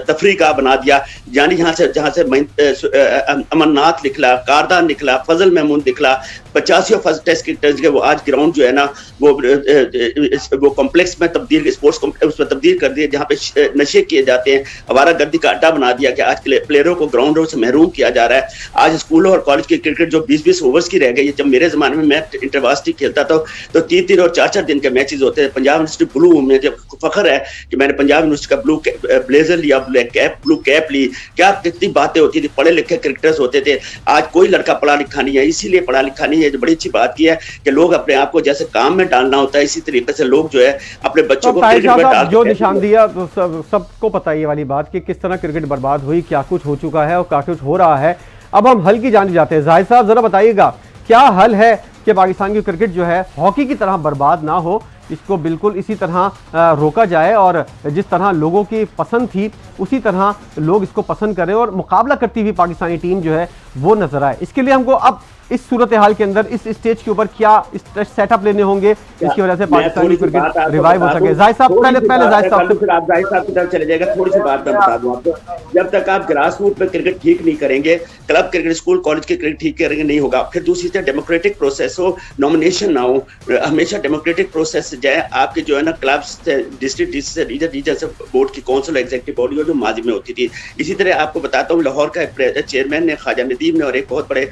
तफरी का बना दिया। यानी जहाँ से अमरनाथ निकला, कारदान निकला, फजल महमूद निकला, 85 फर्स्ट टेस्ट क्रिकेटर्स के वो आज ग्राउंड जो है ना वो कॉम्प्लेक्स में तब्दील, स्पोर्ट्स कॉम्प्लेक्स में तब्दील कर दिए, जहाँ पे नशे किए जाते हैं, आवारा गर्दी का अड्डा बना दिया कि आज प्लेयरों को ग्राउंडों से महरूम किया जा रहा है। आज स्कूलों और कॉलेज की क्रिकेट जो 20-20 ओवर्स की रह गई है। जब मेरे जमाने में मैं इंटरवास्टी खेलता था तो 3-3 और 4-4 दिन के मैचेस होते हैं। पंजाब यूनिवर्सिटी ब्लू में जब फखर है कि मैंने पंजाब यूनिवर्सिटी का ब्लेजर लिया, ब्लू कैप ली, क्या कितनी बातें होती थी, पढ़े लिखे क्रिकेटर्स होते थे। आज कोई लड़का पढ़ा लिखा नहीं है, इसीलिए पढ़ा लिखा नहीं है। जो बड़ी अच्छी बात की है कि लोग अपने आप को जैसे काम में डालना होता है, इसी तरीके से लोग जो है अपने बच्चों को क्रिकेट में डाल जो निशान दिया तो सबको पता है ये वाली बात कि किस तरह क्रिकेट बर्बाद हुई, क्या कुछ हो चुका है और क्या कुछ हो रहा है। अब हम हल की जाने जाते हैं। जाहिद साहब जरा बताइएगा क्या हल है कि पाकिस्तान की क्रिकेट जो है हॉकी की तरह बर्बाद ना हो, इसको बिल्कुल इसी तरह रोका जाए और जिस तरह लोगों की पसंद थी उसी तरह लोग इसको पसंद करें और मुकाबला करती हुई पाकिस्तानी टीम जो है वो नजर आए। इसके लिए हमको अब इस सूरत हाल के अंदर इस स्टेज के ऊपर क्या सेटअप लेने होंगे जिसकी वजह से पाकिस्तानी क्रिकेट रिवाइव हो सके? जाहिद साहब पहले जाहिद साहब फिर आप जाहिद साहब की तरफ चले जाएगा। थोड़ी सी बात मैं बता दूं आपको, जब तक आप ग्रास रूट पे क्रिकेट ठीक नहीं करेंगे, क्लब क्रिकेट, स्कूल कॉलेज की क्रिकेट ठीक करेंगे नहीं होगा। फिर दूसरी तरफ डेमोक्रेटिक प्रोसेस हो, नॉमिनेशन ना हो, हमेशा डेमोक्रेटिक प्रोसेस से जाए। आपके जो है ना क्लब से डिस्ट्रिक्ट से रीजन से बोर्ड की काउंसिल एग्जीक्यूटिव बॉडी जो माजी में होती थी। इसी तरह आपको बताता हूँ लाहौर का चेयरमैन ने, ख्वाजा नदीम ने, और एक बहुत बड़े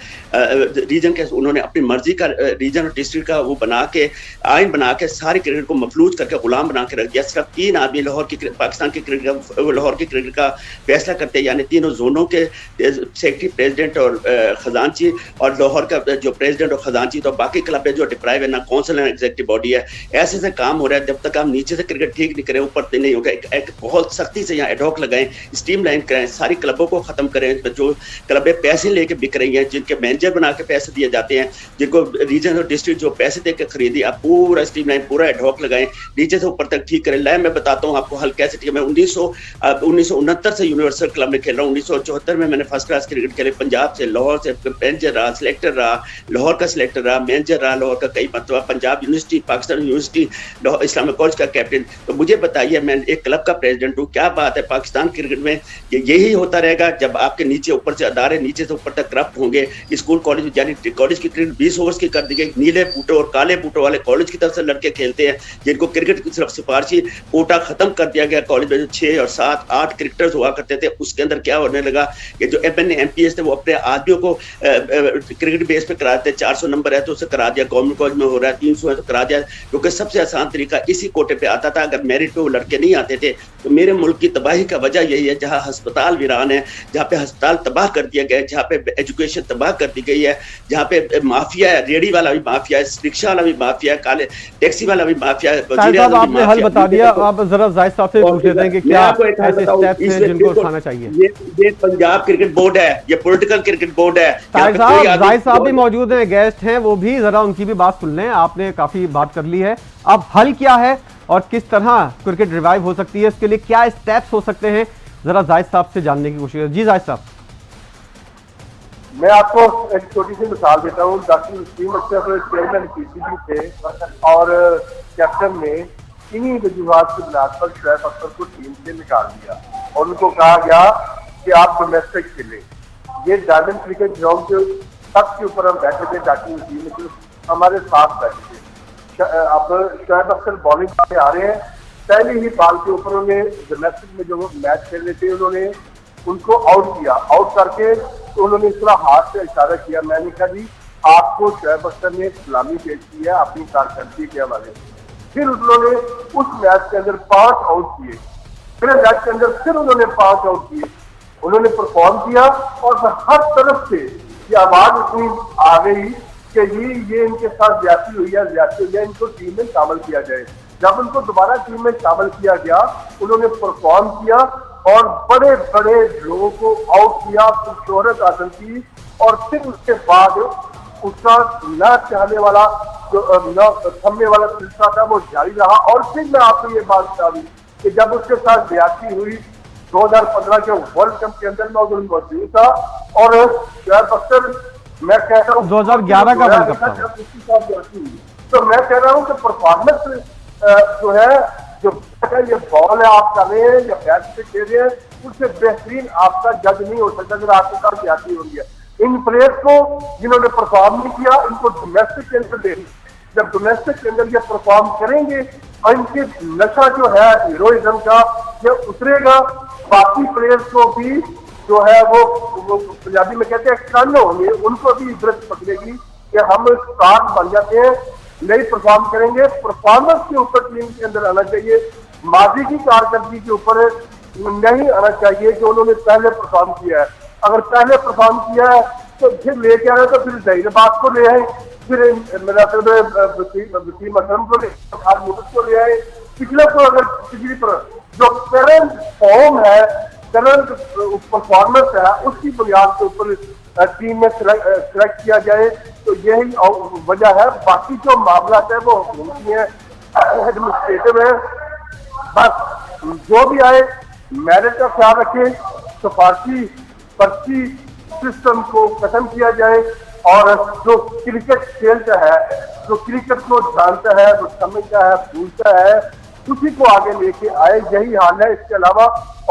रीजन के, उन्होंने अपनी मर्जी का रीजन और डिस्ट्रिक्ट का वो बना के आइन बना के सारी क्रिकेट को मफलूज करके गुलाम बना के रख दिया। सिर्फ 3 आदमी लाहौर की पाकिस्तान की क्रिकेट का फैसला करते हैं, यानी तीनों जोनों के सेक्रेटरी, प्रेसिडेंट और खजांची, और लाहौर का जो प्रेसिडेंट और खजांची। तो बाकी क्लब है जो डिप्राइव है ना, काउंसिल एंड एग्जीक्यूटिव बॉडी है। ऐसे से काम हो रहा है। जब तक आप नीचे से क्रिकेट ठीक नहीं करें ऊपर नहीं होगा। एक बहुत सख्ती से यहाँ एडहॉक लगाएं, स्ट्रीम लाइन कराएं, सारी क्लबों को खत्म करें। जो क्लबें पैसे लेके बिक रही हैं, जिनके मैनेजर बना के पैसे दिए जाते हैं, जिनको रीजन और डिस्ट्रिक्ट जो पैसे देकर खरीदी, आप पूरा स्ट्रीमलाइन, पूरा एडहॉक लगाएं, नीचे से ऊपर तक ठीक करें। लाए मैं बताता हूं आपको हल कैसे ठीक है। मैं 1969 से यूनिवर्सल क्लब में खेल रहा हूं। 1974 में मैंने फर्स्ट क्लास क्रिकेट खेले, पंजाब से, लाहौर से मैनेजर रहा, सिलेक्टर रहा, लाहौर का सिलेक्टर रहा, मैनेजर रहा लाहौर का कई मरतबा, Punjab university, Pakistan university, Islamic college का कैप्टन। तो मुझे बताइए, मैं एक क्लब का प्रेसिडेंट हूँ, क्या बात है पाकिस्तान क्रिकेट में यही होता रहेगा जब आपके नीचे ऊपर से अदारे नीचे से ऊपर तक करप्ट होंगे। स्कूल कॉलेज यानी कॉलेज की क्रिकेट 20 ओवर्स की कर दी गई। नीले बूटों और काले बूटों वाले कॉलेज की तरफ से लड़के खेलते हैं, जिनको क्रिकेट की सिर्फ सिफारिशी कोटा खत्म कर दिया गया। कॉलेज में जो 6 और 7, 8 क्रिकेटर्स हुआ करते थे, उसके अंदर क्या होने लगा कि जो MPS थे वो अपने आदमियों को क्रिकेट बेस पे कराते। 400 नंबर है तो उसे करा दिया, गवर्नमेंट कॉलेज में हो रहा है 300 है तो करा दिया, क्योंकि सबसे आसान तरीका इसी कोटे पे आता था। अगर मेरिट पे वो लड़के नहीं आते थे तो मेरे मुल्क की तबाही का वजह यही है, जहाँ अस्पताल वीरान है, जहाँ पे अस्पताल तबाह कर दिया गया है, जहाँ पे एजुकेशन तबाह कर दी गई है, जहाँ पे माफिया है, रेडी वाला भी माफिया है, रिक्शा वाला भी माफिया है, काले टैक्सी वाला भी माफिया है। आपने हल बता दिया, आप जरा जाहिद साहब से पूछ लेते हैं कि क्या ऐसे स्टेप्स हैं जिनको उठाना चाहिए। ये पंजाब क्रिकेट बोर्ड है, ये पॉलिटिकल क्रिकेट बोर्ड है। जाहिद साहब भी मौजूद हैं, गेस्ट हैं, वो भी जरा उनकी भी बात सुन लें। आपने काफी बात कर ली है, अब हल क्या है और किस तरह क्रिकेट रिवाइव हो सकती है, इसके लिए क्या स्टेप्स हो सकते हैं, जरा जाहिद साहब से जानने की कोशिश। जी जाहिद साहब। मैं आपको एक छोटी सी मिसाल देता हूँ। Doctor Naseem Akhtar chairman PCB थे और कैप्टन ने इन्हीं वजूहात की बुनियाद पर शुएब अख्तर को टीम से निकाल दिया और उनको कहा गया कि आप डोमेस्टिक खेलें। ये डायमंड क्रिकेट ग्राउंड के छत के ऊपर हम बैठे थे, डॉक्टर नसीम हमारे साथ बैठे थे। अब शुएब अख्तर बॉलिंग में आ रहे हैं, पहले ही बॉल के ऊपर उन्होंने डोमेस्टिक में जो मैच खेल रहे थे उन्होंने उनको आउट किया। आउट करके तो उन्होंने इस तरह हाथ से इशारा किया। मैंने कहा जी आपको शुएब अख्तर ने सलामी पेश की है अपनी कारकर्दगी के हवाले से। फिर उन्होंने उस मैच के अंदर 5 आउट किए, फिर मैच के अंदर फिर उन्होंने 5 आउट किए। उन्होंने परफॉर्म किया और हर तरफ से ये आवाज इतनी आ गई कि ये इनके साथ ज्यादती हुई है, इनको टीम में शामिल किया जाए। जब उनको दोबारा टीम में शामिल किया गया उन्होंने परफॉर्म किया और बड़े बड़े लोगों को आउट किया, शोहरत हासिल की और फिर उसके बाद उसका न चाहने वाला जो न थमने वाला सिलसिला था वो जारी रहा। और फिर मैं आपको ये बात बता दूं कि जब उसके साथ ज्यादती हुई 2015 के वर्ल्ड कप के अंदर मैं उधर मौजूद था और शुएब अख्तर मैं कह रहा हूँ 2011 का वर्ल्ड कप था। तो मैं कह रहा हूँ कि परफॉर्मेंस जो है जो ये बॉल है आप कर रहे हैं या बैट से खेल रहे हैं उससे बेहतरीन आपका जज नहीं हो सकता अगर आपके साथ ज्यादती हो रही है। इन प्लेयर्स को जिन्होंने परफॉर्म नहीं किया इनको डोमेस्टिक के अंदर देंगे। जब डोमेस्टिक के अंदर ये परफॉर्म करेंगे और इनके नशा जो है हीरोइज्म का ये उतरेगा, बाकी प्लेयर्स को भी जो है वो पंजाबी में कहते हैं कन होंगे, उनको भी इबरत पकड़ेगी कि हम स्टार बन जाते हैं, नहीं परफॉर्म करेंगे। परफॉर्मेंस के ऊपर टीम के अंदर आना चाहिए, माजी की कारकर्दगी के ऊपर नहीं आना चाहिए कि उन्होंने पहले परफॉर्म किया है। अगर पहले परफॉर्म किया है तो फिर लेके आए तो फिर जहीराबाद को ले आए, फिर मेरा वसीम अकरम को ले को ले आए, पिछले को अगर पिछली पर जो करंट फॉर्म है करंट परफॉर्मेंस है उसकी बुनियाद के ऊपर टीम में सिलेक्ट किया जाए तो यही वजह है। बाकी जो मामला है वो हुकूमती है, एडमिनिस्ट्रेटिव है। बस जो भी आए मेरिट का ख्याल रखें, सिफारशी पर्ची सिस्टम को खत्म किया जाए और जो क्रिकेट खेलता है, जो क्रिकेट को जानता है, जो समझता है, भूलता है, उसी को आगे लेके आए। यही हाल है, इसके अलावा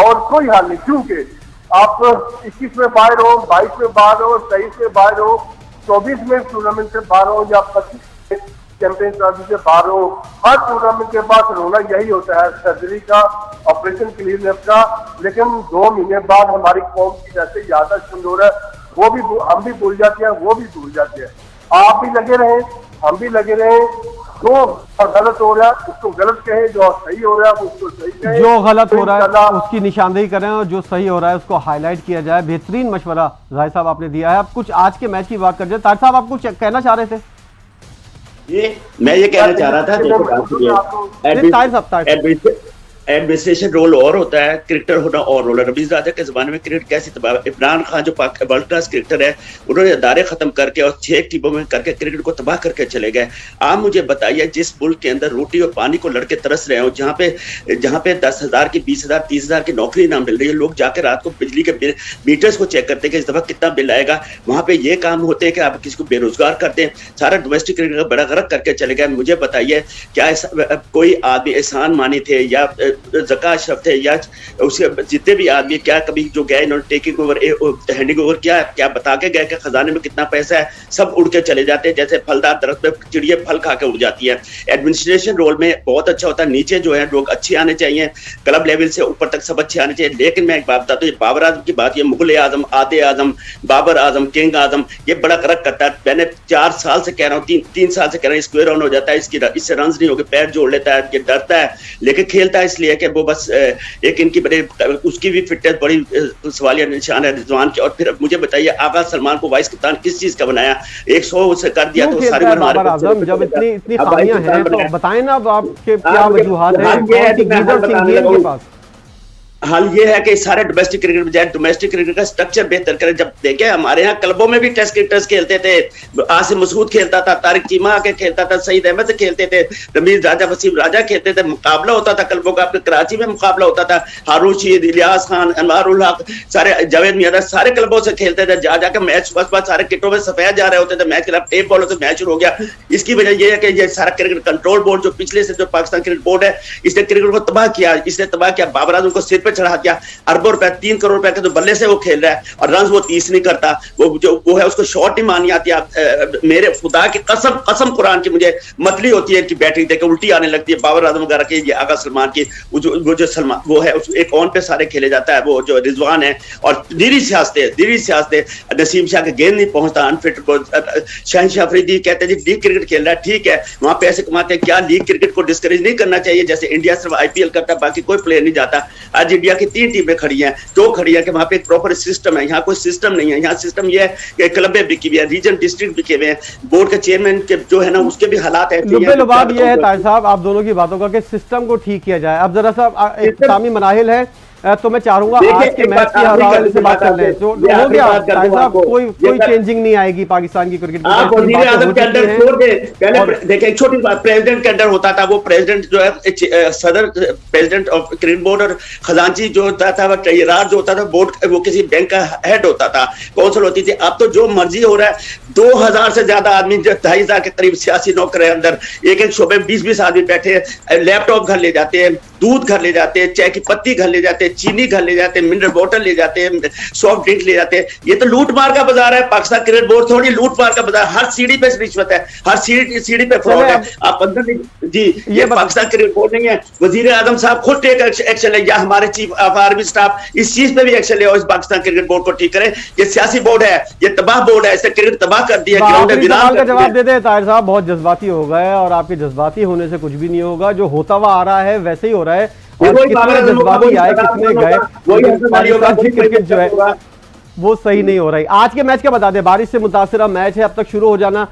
और कोई हाल नहीं। क्योंकि आप 21 में बाहर हो, 22 में बाहर हो, 23 में बाहर हो, 24 में टूर्नामेंट से बाहर हो या 25 चैंपियंस ट्रॉफी से बाहर हो, हर टूर्नामेंट के बाद रोना यही होता है सर्जरी का, ऑपरेशन क्लियरनेस का। लेकिन 2 महीने बाद हमारी कौम की जैसे याददाश्त कमजोर है, वो भी हम भी भूल जाते हैं, वो भी भूल जाते हैं। आप भी लगे रहें, हम भी लगे रहें। जो गलत हो रहा है उसको गलत कहें, जो सही हो रहा है उसको सही कहें। जो गलत हो रहा है उसकी निशानदेही करें और जो सही हो रहा है उसको हाईलाइट किया जाए। बेहतरीन मशवरा जाहिर साहब आपने दिया है। अब कुछ आज के मैच की बात कर जाए। तार साहब आप कुछ कहना चाह रहे थे? मैं ये कहना चाह रहा था एडमिनिस्ट्रेशन रोल और होता है, क्रिकेटर होना और रोल है। रमीज राजा के जमाने में क्रिकेट कैसी तबाह, इमरान खान जो वर्ल्ड क्लास क्रिकेटर है उन्होंने अदारे खत्म करके और 6 टीमों में करके क्रिकेट को तबाह करके चले गए। आप मुझे बताइए जिस मुल्क के अंदर रोटी और पानी को लड़के तरस रहे हो, जहाँ पे 10,000 की 20,000 30,000 की नौकरी ना मिल रही है, लोग जाकर रात को बिजली के मीटर्स को चेक करते हैं कि इस दफा कितना बिल आएगा, वहां पे ये काम होते हैं कि आप किसी को बेरोजगार करते हैं, सारा डोमेस्टिक क्रिकेट का बड़ा गर्क करके चले गए। मुझे बताइए क्या कोई आदमी एहसान मानी थे या ज़का अशरफ थे या उसके जितने भी आदमी क्या कभी जो गए इन्होंने टेकिंग ओवर हैंडिंग ओवर क्या बता के गए कि खजाने में कितना पैसा है? सब उड़ के चले जाते हैं, जैसे फलदार दरख्त पे चिड़िया फल खा के उड़ जाती है। एडमिनिस्ट्रेशन रोल में बहुत अच्छा होता है, नीचे जो है लोग अच्छे आने चाहिए, क्लब लेवल से ऊपर तक सब अच्छे आने चाहिए। लेकिन मैं एक बात बताता हूँ, बाबर आजम की बात, ये मुगल आजम, आदे आजम, बाबर आजम, किंग आजम, ये बड़ा गरक करता है। मैंने 4 साल से कह रहा हूँ, 3 साल से कह रहा हूँ, स्क्वायर ऑन हो जाता है, इससे रन नहीं होगे, पैर जोड़ लेता है, ये डरता है, लेकिन खेलता है इसलिए कि वो बस एक इनकी बड़े उसकी भी फिटनेस बड़ी सवालिया निशान है रिजवान की। और फिर मुझे बताइए आगा सलमान को वाइस कप्तान किस चीज का बनाया? 100 से कर दिया तो सारी जब इतनी खामियां हैं तो बताएं ना, अब आपके क्या वजूहात हैं के पास? हाल ये है कि सारे डोमेस्टिक क्रिकेट बजाय डोमेस्टिक क्रिकेट का स्ट्रक्चर बेहतर करें। जब देखे हमारे यहाँ क्लबों में भी टेस्ट क्रिकेटर्स खेलते थे, आसिम मसूद खेलता था, तारिक चीमा आके खेलता था, सईद अहमद खेलते थे, रमीज राजा, वसीम राजा खेलते थे, मुकाबला होता था क्लबों का। अपने कराची में मुकाबला होता था, हारून शीद, इलियास खान, अनवारुल हक, सारे जावेद मियां सारे क्लबों से खेलते थे। जा जाकर मैच बस सारे किटों में सफेद जा रहे होते थे, मैच के खिलाफ टेप बॉलों से मैच शुरू हो गया। इसकी वजह यह है कि ये सारा क्रिकेट कंट्रोल बोर्ड जो पिछले से जो पाकिस्तान क्रिकेट बोर्ड है, इसने क्रिकेट को तबाह किया, इसने तबाह किया। बाबर आजम को सिर पे चढ़ा दिया, अरबों रुपए 3 करोड़ रुपए के तो बल्ले से वो खेल रहा है और रन वो 30 नहीं करता, वो है उसको शॉट नहीं मारनी आती। मेरे खुदा की कसम, कसम कुरान की, मुझे मतली होती है इनकी बैटिंग देख के, उल्टी आने लगती है। बाबर आजम वगैरह की, आगा सलमान की, वो जो सलमान वो है एक ऑन पे सारे खेले जाता है, वो जो रिजवान है, और धीरे सियासते नसीम शाह के गेंद नहीं पहुंचता, अनफिट। शहनशाह अफरीदी कहते हैं जी लीग क्रिकेट खेल रहा है, ठीक है, वहां पैसे कमाते हैं, क्या लीग क्रिकेट को डिस्करेज नहीं करना चाहिए? जैसे इंडिया सिर्फ आईपीएल करता है, बाकी कोई प्लेयर नहीं जाता। आज इंडिया की 3 टीमें खड़ी हैं, 2 खड़ी है कि वहां पे एक प्रॉपर सिस्टम है, यहाँ कोई सिस्टम नहीं है। यहाँ सिस्टम ये है कि क्लबें बिकी हुई है, रीजन डिस्ट्रिक्ट बिके हुए हैं, बोर्ड के चेयरमैन के जो है ना उसके भी हालात है। लुब्बे ये है ताहिर साहब आप दोनों की बातों का कि सिस्टम को ठीक किया जाए। अब जरा सा इस्लामी मनाहिल है, तो मैं चाहूंगा आज के मैच के हवाले से बात कर लें। जो हो गया ताहिर साहब, कोई चेंजिंग नहीं आएगी पाकिस्तान की क्रिकेट आप वजीर आजम के अंदर छोड़ दे। पहले देखिए एक छोटी बात, प्रेसिडेंट के अंदर होता था, वो प्रेसिडेंट जो है सदर प्रेसिडेंट ऑफ क्रिकेट बोर्ड, और खजांची जो होता था, वो ट्रेजरर जो होता था बोर्ड, वो किसी बैंक का हेड होता था, काउंसिल होती थी। अब तो जो मर्जी हो रहा है, 2000 से ज्यादा आदमी, 2500 के करीब सियासी नौकर है अंदर, एक शोबे 20-20 आदमी बैठे हैं, लैपटॉप घर ले जाते हैं, दूध घर ले जाते हैं, चाय की पत्ती घर ले जाते हैं, चीनी घर ले जाते हैं, मिनरल बोतल ले जाते हैं, सॉफ्ट ड्रिंक ले जाते हैं। ये तो लूट मार का बाजार है। पाकिस्तान क्रिकेट बोर्ड थोड़ी लूट मार का बाजार, हर सीढ़ी पे रिश्वत है, हर सीढ़ी पे फ्रॉड है। आप अंदर जी, ये पाकिस्तान क्रिकेट बोर्ड नहीं है। वजीर आजम साहब खुद टेक एक्शन ले, या हमारे चीफ ऑफ आर्मी स्टाफ इस चीज पे भी एक्शन ले और इस पाकिस्तान क्रिकेट बोर्ड को ठीक करें। ये सियासी बोर्ड है, ये तबाह बोर्ड है, इसने क्रिकेट तबाह कर दिया। का जवाब दे दे ताहिर साहब, बहुत जज्बाती हो गए और आपके जज्बाती होने से कुछ भी नहीं होगा, जो होता हुआ आ रहा है वैसे ही हो रहा है। और कितने जज्बाती आए, कितने गए, पाकिस्तान की क्रिकेट जो है वो सही नहीं हो रही। आज के मैच का बता दें, बारिश से मुतासिरा मैच है, अब तक शुरू हो जाना,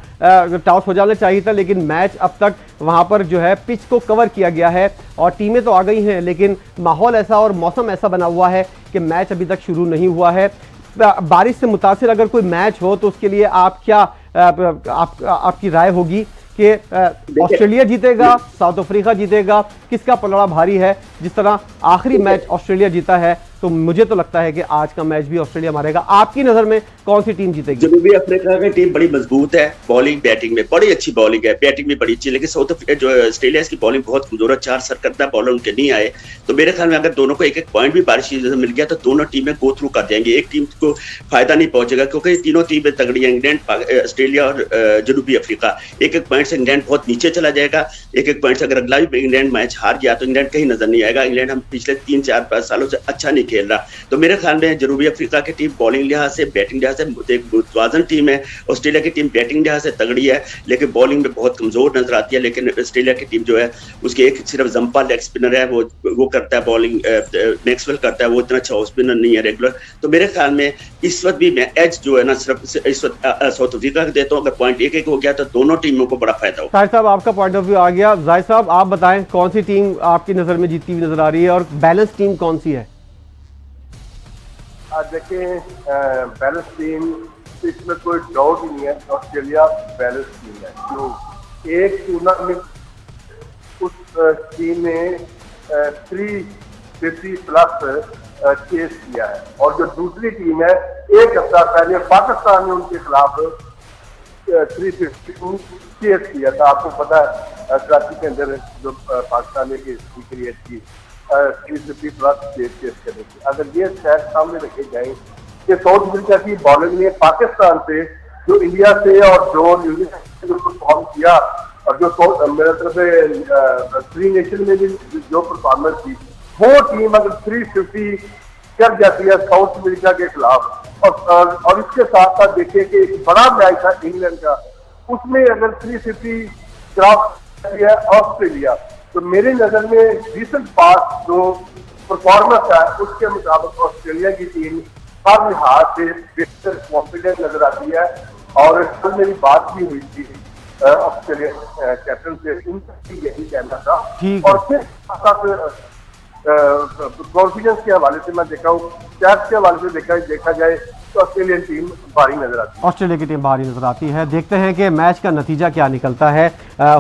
टॉस हो जाना चाहिए था, लेकिन मैच अब तक वहां पर जो है पिच को कवर किया गया है और टीमें तो आ गई हैं, लेकिन माहौल ऐसा और मौसम ऐसा बना हुआ है कि मैच अभी तक शुरू नहीं हुआ है। बारिश से मुतासिर अगर कोई मैच हो तो उसके लिए आप क्या आपकी राय होगी कि ऑस्ट्रेलिया जीतेगा, साउथ अफ्रीका जीतेगा, किसका पलड़ा भारी है? जिस तरह आखिरी मैच ऑस्ट्रेलिया जीता है, तो मुझे तो लगता है कि आज का मैच भी ऑस्ट्रेलिया मारेगा। आपकी नजर में कौन सी टीम जीतेगी? जनूबी अफ्रीका की टीम बड़ी मजबूत है, बॉलिंग बैटिंग में बड़ी अच्छी बॉलिंग है, बैटिंग भी बड़ी अच्छी, लेकिन साउथ अफ्रीका जो ऑस्ट्रेलिया की बॉलिंग बहुत कमजोर है, 4 सरकर्दा बॉलर उनके नहीं आए। तो मेरे ख्याल में अगर दोनों को एक एक पॉइंट भी बारिश की वजह से मिल गया तो दोनों टीमें गो थ्रू कर जाएंगी, एक टीम को फायदा नहीं पहुंचेगा, क्योंकि तीनों टीमें तगड़ी है, इंग्लैंड, ऑस्ट्रेलिया और जनूबी अफ्रीका। एक एक पॉइंट से इंग्लैंड बहुत नीचे चला जाएगा, एक एक पॉइंट से अगर अगला भी इंग्लैंड मैच हार गया तो इंग्लैंड कहीं नजर नहीं आएगा। इंग्लैंड हम पिछले 3-4-5 सालों से अच्छा नहीं खेल रहा। तो मेरे ख्याल में जनूबी अफ्रीका की टीम बॉलिंग लिहाज से, बैटिंग लिहाज से एक मुतवाजन टीम है। ऑस्ट्रेलिया की टीम बैटिंग लिहाज से तगड़ी है, लेकिन बॉलिंग में बहुत कमजोर नजर आती है। लेकिन ऑस्ट्रेलिया की टीम जो है उसकी एक सिर्फ जंपा लेग स्पिनर है, वो करता है बॉलिंग, मैक्सवेल करता है, वो इतना अच्छा स्पिनर नहीं है रेगुलर। तो मेरे ख्याल में इस वक्त भी मैं एज जो है ना सिर्फ इस वक्त साउथ अफ्रीका को देता हूँ। अगर पॉइंट एक हो गया तो दोनों टीमों को बड़ा फायदा होगा। ताहिर साहब, आपका पॉइंट ऑफ व्यू आ गया। जाहिद साहब, आप बताएं कौन सी टीम आपकी नजर में जीतती हुई नजर आ रही है और बैलेंस टीम कौन सी है? आज देखें, बैलेंस टीम, इसमें कोई डाउट ही नहीं है, ऑस्ट्रेलिया बैलेंस टीम है। जो एक टूर्नामेंट उस टीम ने 350 प्लस चेस किया है, और जो दूसरी टीम है एक हफ्ता पहले पाकिस्तान ने उनके खिलाफ 350 चेस किया था। आपको पता है कराची के अंदर जो पाकिस्तान ने हिस्ट्री क्रिएट की 350 प्लस चेस करने की। अगर ये स्टैट सामने रखे जाए कि साउथ अफ्रीका की बॉलिंग ने पाकिस्तान से, जो इंडिया से और जो न्यूजीलैंड से जो परफॉर्म किया, और जो मेरे तरफ 3 नेशन में भी जो परफॉर्मेंस थी, वो टीम अगर 350 कर जाती है साउथ अफ्रीका के खिलाफ, और इसके साथ साथ देखिए कि एक बड़ा मैच था इंग्लैंड का, उसमें अगर 350 क्रॉस करती है ऑस्ट्रेलिया, तो मेरे नजर में रिसेंट पास जो परफॉर्मेंस है उसके मुताबिक ऑस्ट्रेलिया की टीम हर लिहाज से बेहतर कॉन्फिडेंट नजर आती है। और कल मेरी बात भी हुई थी ऑस्ट्रेलिया कैप्टन से, उनका यही कहना था। और फिर कॉन्फिडेंस के हवाले से मैं देखा हूँ, टैक्स के हवाले से देखा जाए तो ऑस्ट्रेलियन टीम भारी नजर आती है। ऑस्ट्रेलिया की टीम भारी नजर आती है। देखते हैं कि मैच का नतीजा क्या निकलता है।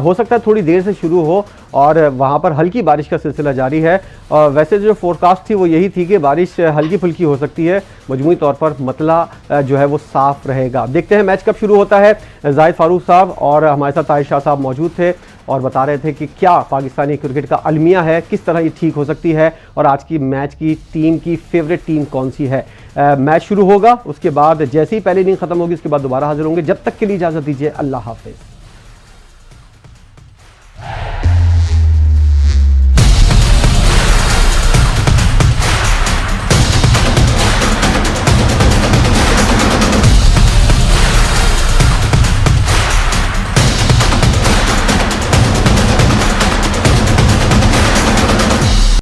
हो सकता है थोड़ी देर से शुरू हो और वहां पर हल्की बारिश का सिलसिला जारी है। वैसे जो फोरकास्ट थी वो यही थी कि बारिश हल्की फुल्की हो सकती है, मजमूई तौर पर मतला जो है वो साफ रहेगा। देखते हैं मैच कब शुरू होता है। जाहिद फारूक साहब और हमारे साथ ताहिर शाह साहब मौजूद थे और बता रहे थे कि क्या पाकिस्तानी क्रिकेट का अलमिया है, किस तरह ये ठीक हो सकती है और आज की मैच की टीम की फेवरेट टीम कौन सी है। मैच शुरू होगा, उसके बाद जैसे ही पहली इनिंग खत्म होगी उसके बाद दोबारा हाजिर होंगे। जब तक के लिए इजाजत दीजिए, अल्लाह हाफिज।